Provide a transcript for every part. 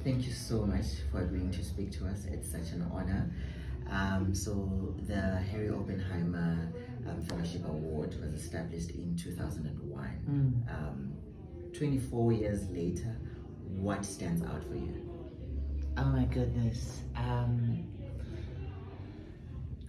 thank you so much for agreeing to speak to us. It's such an honor. So the Harry Oppenheimer Fellowship Award was established in 2001. 24 years later, what stands out for you? Oh my goodness.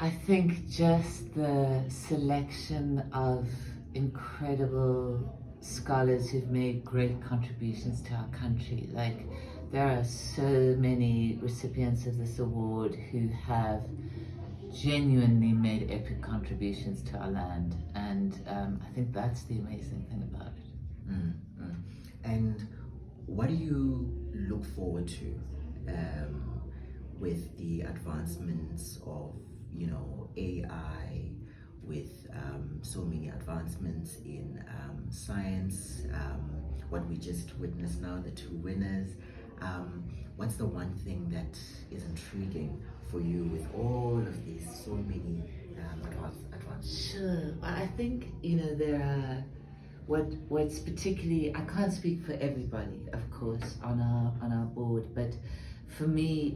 I think just the selection of incredible scholars who've made great contributions to our country. Like, there are so many recipients of this award who have genuinely made epic contributions to our land, and I think that's the amazing thing about it. And what do you look forward to with the advancements of AI, with so many advancements in science, what we just witnessed now, the two winners? What's the one thing that is intriguing for you with all of these so many advancements? Sure. I think there are what's particularly, I can't speak for everybody, of course, on our board, but for me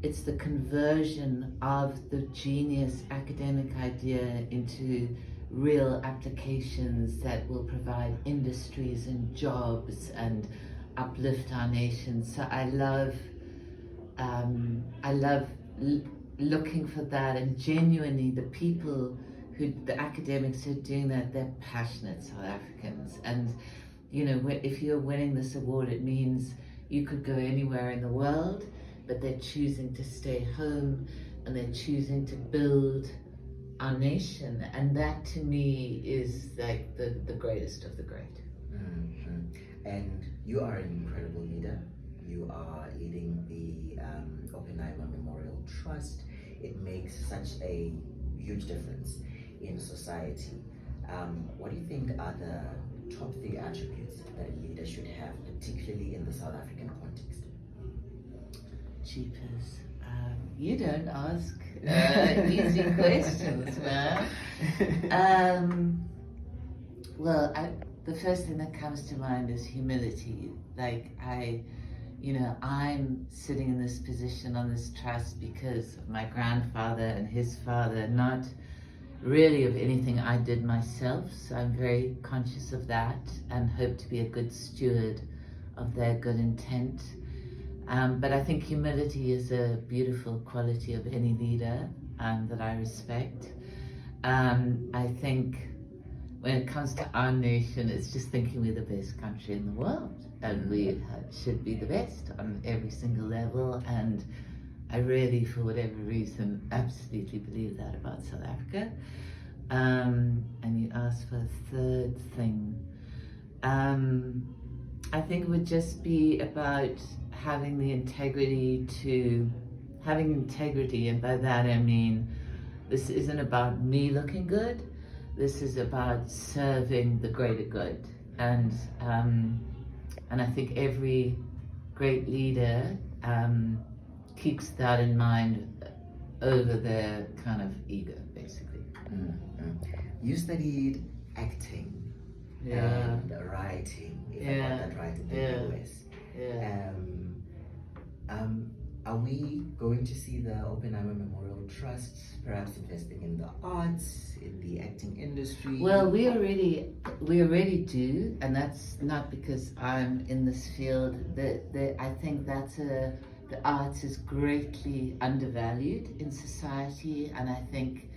it's the conversion of the genius academic idea into real applications that will provide industries and jobs and uplift our nation. So I love looking for that, and genuinely the academics who are doing that, they're passionate South Africans. And if you're winning this award, it means you could go anywhere in the world, but they're choosing to stay home and they're choosing to build our nation, and that to me is like the greatest of the great. And you are an incredible leader. You are leading the Oppenheimer Memorial Trust. It makes such a huge difference in society. What do you think are the top 3 attributes that a leader should have, particularly in the South African context? Jeepers. You don't ask easy questions, man. Well, the first thing that comes to mind is humility. Like, I'm sitting in this position on this trust because of my grandfather and his father, not really of anything I did myself. So I'm very conscious of that and hope to be a good steward of their good intent. But I think humility is a beautiful quality of any leader that I respect. I think when it comes to our nation, it's just thinking we're the best country in the world, and we should be the best on every single level. And I really, for whatever reason, absolutely believe that about South Africa. And you asked for a third thing. I think it would just be about having integrity, and by that I mean this isn't about me looking good. This is about serving the greater good, and I think every great leader keeps that in mind over their kind of ego, basically. You studied acting and writing, if I got that right, in the US. Are we going to see the Oppenheimer Memorial Trust perhaps investing in the arts, in the acting industry? Well, we already do, and that's not because I'm in this field. I think the arts is greatly undervalued in society, and I think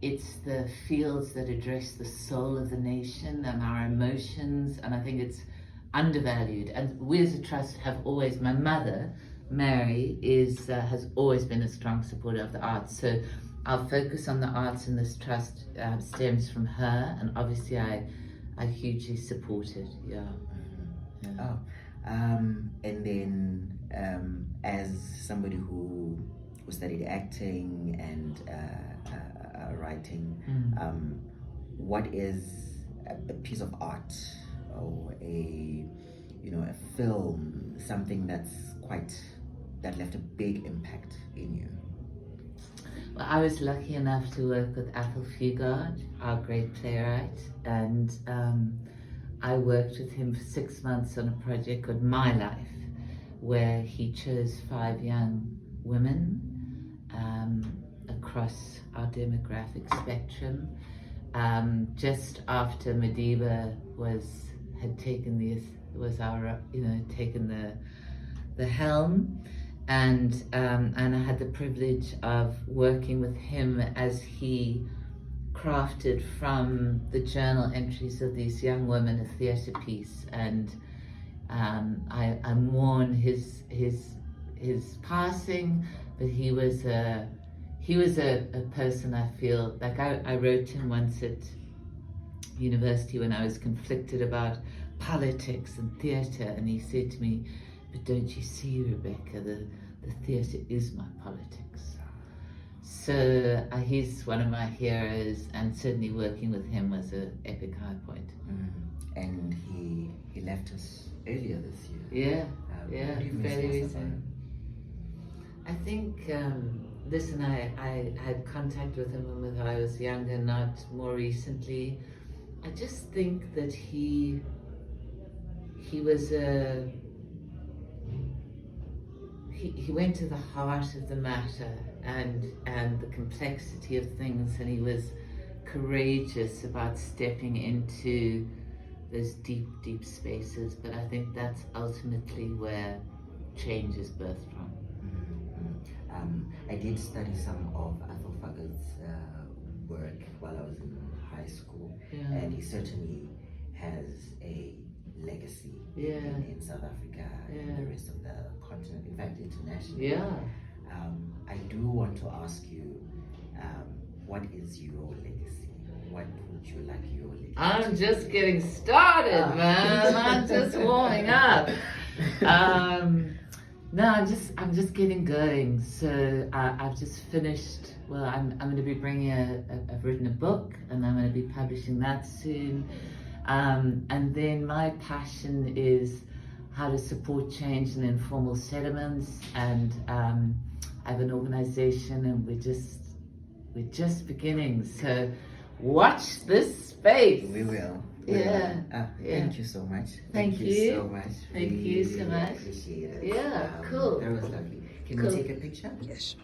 it's the fields that address the soul of the nation and our emotions, and I think it's undervalued. And we as a trust have always, my mother, Mary, has always been a strong supporter of the arts. So our focus on the arts in this trust stems from her, and obviously I hugely support it. And then as somebody who studied acting and writing, what is a piece of art or a film, something that left a big impact in you? Well, I was lucky enough to work with Andrew Forbes, our great playwright, and I worked with him for 6 months on a project called My Life, where he chose 5 young women across our demographic spectrum. Just after Madiba had taken the helm, and I had the privilege of working with him as he crafted from the journal entries of these young women a theatre piece, and I mourn his passing, but he was a person I feel like I wrote him once at university when I was conflicted about politics and theatre, and he said to me, "But don't you see, Rebecca, the theatre is my politics." So he's one of my heroes, and certainly working with him was an epic high point. And he left us earlier this year. Yeah, very recent. I think listen, I had contact with him when I was younger, not more recently. I just think that he was he went to the heart of the matter and the complexity of things, and he was courageous about stepping into those deep spaces. But I think that's ultimately where change is birthed from. I did study some of Andrew Forbes' work while I was in high school, and he certainly has a legacy in South Africa and the rest of the continent, in fact internationally. I do want to ask you, what is your legacy? What would you like your legacy? I'm just getting started, man. I'm just warming up. No, I'm just getting going. So I've just finished. Well, I'm going to be bringing I've written a book, and I'm going to be publishing that soon. And then my passion is how to support change in informal settlements, and I have an organization, and we're just beginning. So watch this space. We will. Thank you so much. Thank you so much. Thank you so much. Appreciate it. Yeah, cool. That was lovely. Can we take a picture? Yes.